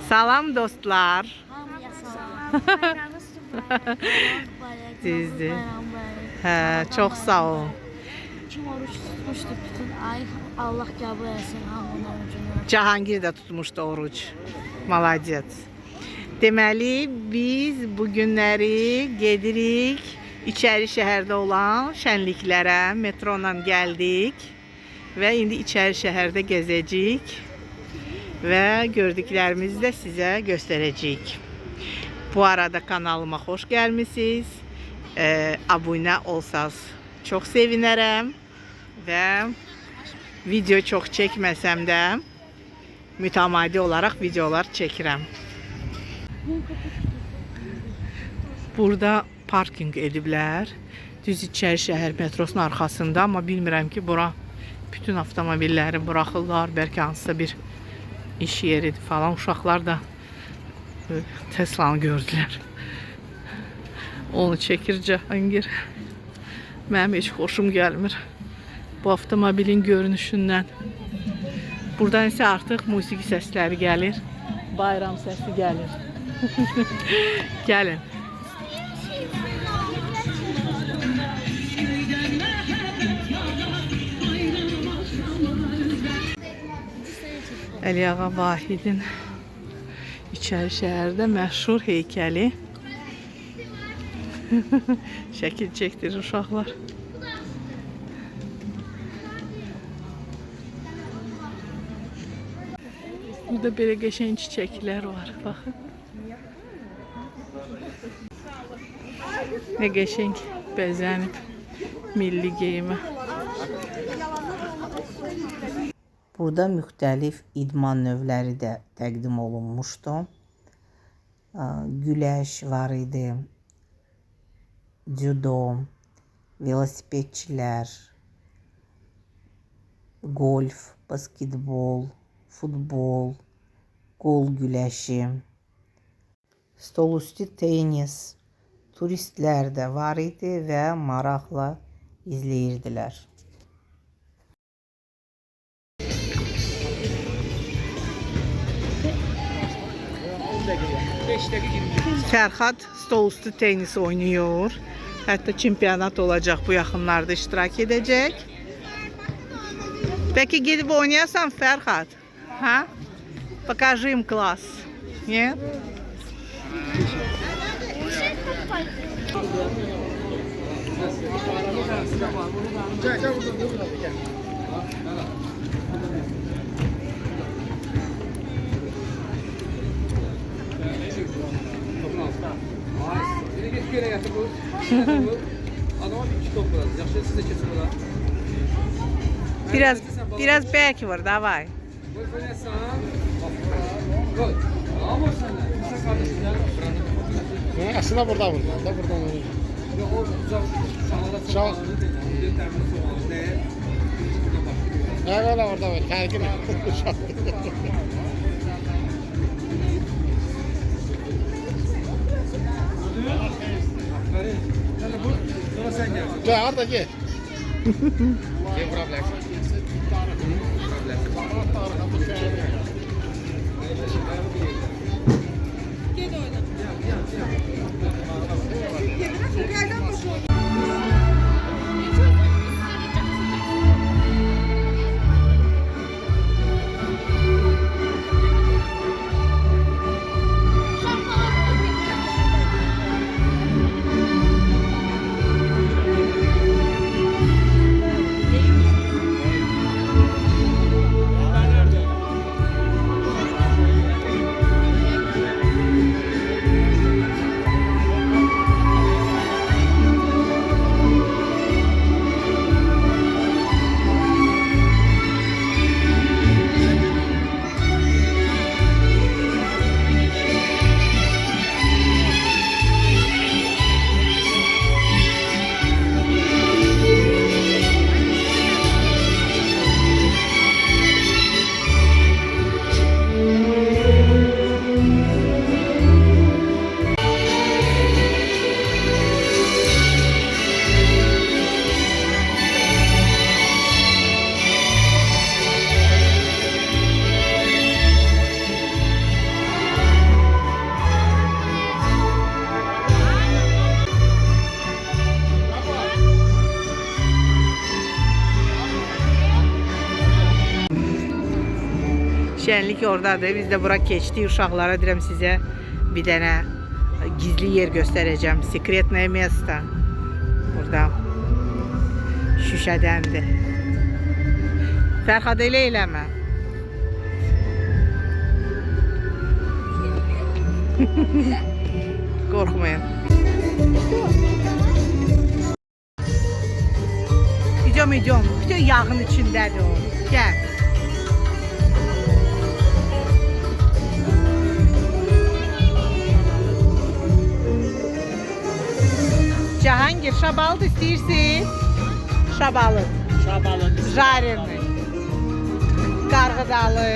Salam dostlar. Hamıya salam. Bayramınız mübarək. Düzdür. Bayram mübarək. Hə, çox sağ ol. Kim oruç tutmuşdu bütün ay, Allah qəbul etsin hamının orucunu. Cahangir də tutmuşdu oruç. Maladet. Deməli, biz bu günləri gedirik içəri şəhərdə olan şənliklərə, metroyla gəldik və indi içəri şəhərdə gəzəcəyik və gördüklərimizi də sizə göstərəcəyik. Bu arada kanalıma xoş gəlmisiniz. Abunə olsaz çox sevinərəm və video çox çəkməsəm də mütəmadi olaraq videolar çəkirəm. Burada parking ediblər. Düz içəri şəhər metrosunun arxasında, amma bilmirəm ki, bura bütün avtomobilləri buraxırlar, bəlkə hansısa bir iş yeridir falan. Uşaqlar da Teslanı gördülər. Onu çəkir Cahangir. Mənim heç xoşum gəlmir bu avtomobilin görünüşündən. Buradan isə artıq musiqi səsləri gəlir. Bayram səsi gəlir. Gəlin. Əliağa Vahidin içəri şəhərdə məşhur heykəli. Şəkil çəkdirir uşaqlar. Burada belə qəşəng çiçəklər var, baxın. Nə qəşəng bəzənib milli geyimə. Burada müxtəlif idman növləri də təqdim olunmuşdu. Güləş var idi, judo, velosipedçilər, golf, basketbol, futbol, qol güləşi, stolüstü tenis, turistlər də var idi və maraqla izləyirdilər. Fərhad stolüstü tenis oynuyor. Hətta çempionat olacaq, bu yaxınlarda iştirak edəcək. Peki gedib oynayasan Fərhad? Ha? Покажи им класс. Нет? Biraz bək var, davay. Aslında burada vurdu. Da buradan vurdu. Çok. Ne böyle orada var? Herkes. Gel orada gel. Ne problem? Şənlik oradadır. Biz də bura keçdik. Uşaqlara deyirəm sizə bir dənə gizli yer göstərəcəm. Sekretное место. Burada şüşədəndir. Fərhad elə eləmə. Qorxmayın. İdiom. Bütün yağın içindədir o. Gəl. Cahangir, şabalıd istəyirsin? Şabalıd. Жареный. Qarğıdalı.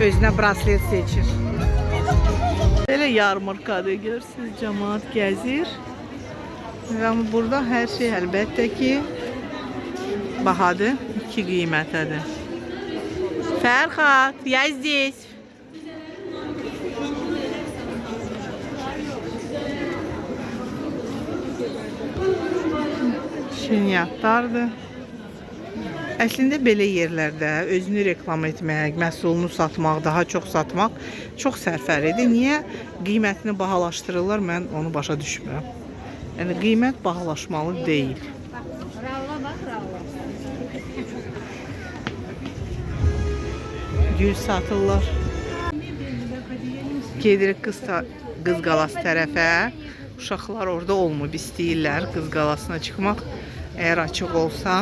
Özünə braslet seçir. Belə yarmarkadır, görürsünüz, cəmaat gəzir. Və burada hər şey əlbəttə ki bahadır, 2 qiymətədir. Fərhad, я здесь. Şinyatlardır. Əslində belə yerlərdə özünü reklam etmək, məhsulunu satmaq, daha çox satmaq çox sərfəlidir. Niyə qiymətini bahalaşdırırlar, mən onu başa düşmürəm. Yəni qiymət bahalaşmalı deyil. Gül satırlar. Gedirik Qız Qalası tərəfə. Uşaqlar orada olmur, istəyirlər Qız Qalasına çıxmaq. Əgər açıq olsa,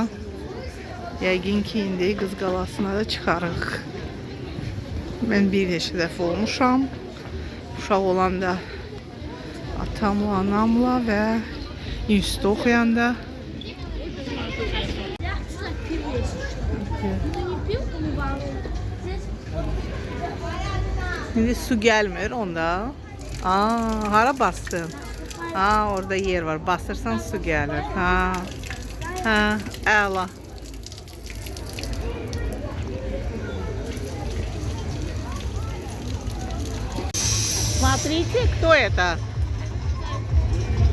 yəqin ki, indi Qız Qalasına da çıxarıq. Mən bir neçə dəfə olmuşam. Uşaq olanda atamla, anamla və institutda oxuyanda. İndi su gəlmir onda. Hara bastın? Orada yer var. Bastırsan su gəlir. Əla. Смотрите, кто это?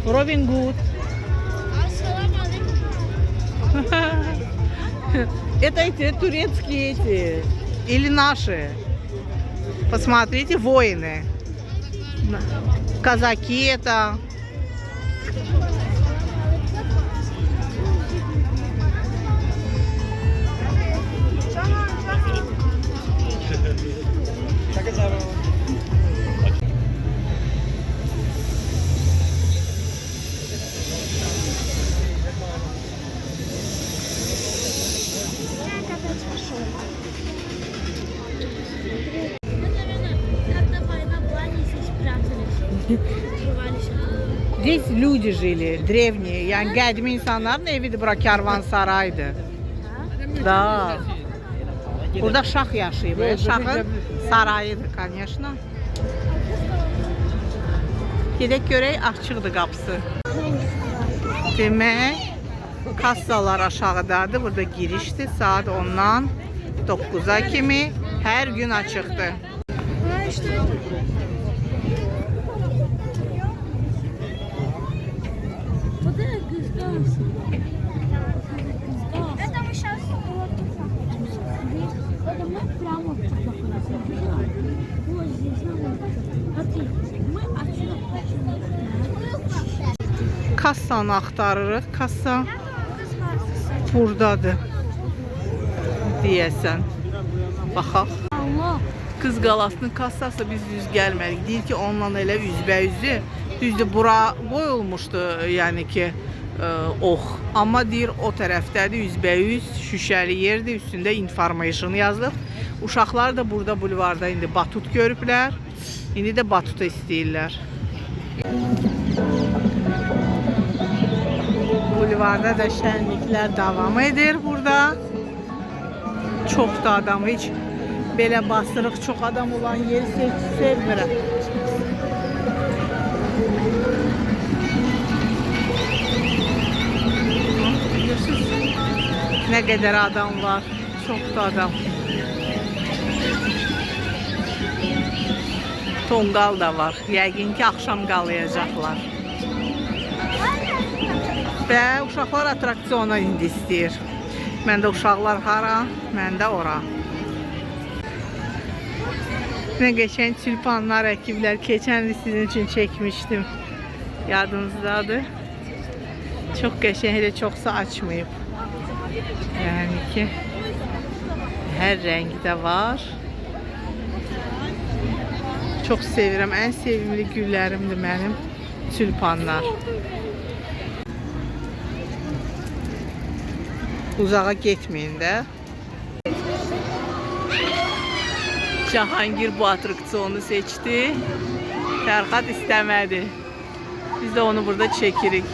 Робин Гуд. Это эти турецкие эти или наши? Посмотрите, воины. Казаки это. Здесь люди жили, древние. Yani qədimi insanların evidir, bura karvansaraydı. Da. Burada şah yaşayıb. Şahın sarayıdır, конечно. Gedək görək, açıqdır qapısı. Demək, kassalar aşağıdadır. Burada girişdir. Saat 10-dan 9-a kimi hər gün açıqdır. Это мы сейчас это мы прямо вот здесь мы отсюда Kassanı axtarırıq. Kassa buradadır deyəsən. Baxaq. Allah. Qız Qalasının kassası biz düz gəlmədik. Deyir ki, onunla elə üzbə-üzü. Düzdür, bura qoyulmuşdu, yəni ki, ox. Amma deyir, o tərəfdədir, üzbə-üz şüşəli yerdir, üstündə information yazılıb. Uşaqlar da burada bulvarda indi batut görüblər. İndi də batuta istəyirlər. Bulvarda da şənliklər davam edir burada. Çox da adam, heç belə basırıq, çox adam olan yeri sevmirəm. Nə qədər adam var, çox da adam. Tonqal da var, yəqin ki, axşam qalayacaqlar. Və uşaqlar attraksiyona indi istəyir. Mən də uşaqlar hara, mən də ora. Nə qəşəng tülpanlar əkiblər. Keçən il sizin üçün çəkmişdim. Yadınızdadır. Çox qəşəng, elə çoxsa açmayıb. Yəni ki, hər rəngdə var. Çox sevirəm. Ən sevimli güllərimdir mənim tülpanlar. Uzağa getməyin də. Cahangir bu atraksiyonu seçti. Fərqat istəmədi. Biz də onu burada çəkirik.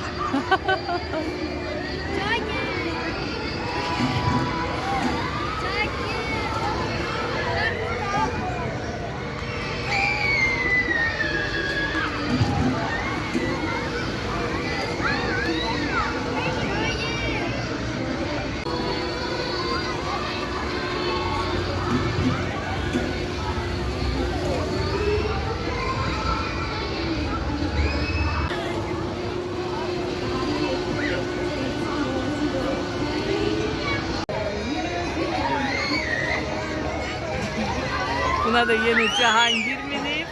Buna da yeni Cahangir minib.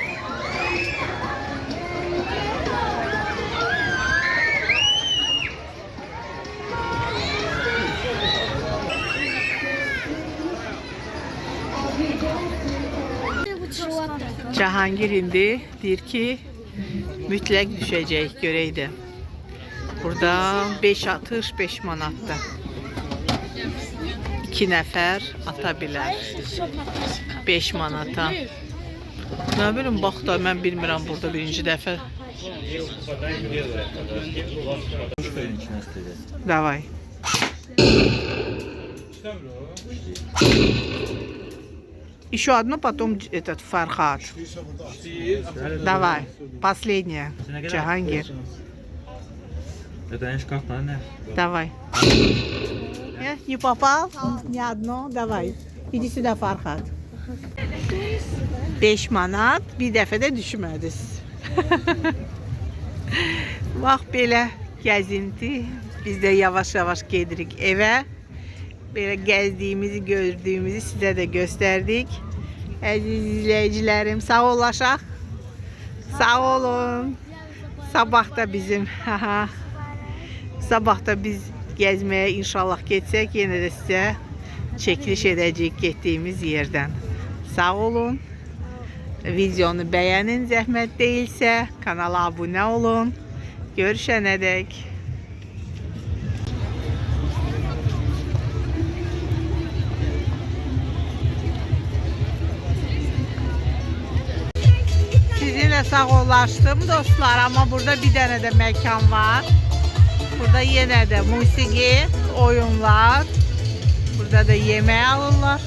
Cahangir indi deyir ki, mütləq düşəcək, görəydi. Burada 5 atış 5 manatda. 2 nəfər ata bilər. 5 manata. Nə bilim, bax da mən bilmirəm burada birinci dəfə. Davay. Еще одно, потом этот Фархат. Давай. Последняя. Джахангир. Это не шкаф, наверное. Давай. Не попал? Ни одно. Давай. Иди сюда, Farhat. 5 manat bir dəfədə düşmədiniz. Bax belə gəzinti. Biz də yavaş-yavaş gedirik evə. Belə gəzdiyimizi, gördüyümüzü sizə də göstərdik. Əziz izləyicilərim, sağ olaşaq. Sağ olun. Sabah da bizim sabah da biz gəzməyə inşallah getsək, yenə də sizə çəkiliş edəcəyik getdiyimiz yerdən. Sağ olun. Videonu bəyənin, zəhmət deyilsə. Kanala abunə olun. Görüşənədək. Sizinlə sağollaşdım dostlar, amma burada bir dənə də məkan var. Burada yenə də musiqi, oyunlar. Burada da yemək alırlar.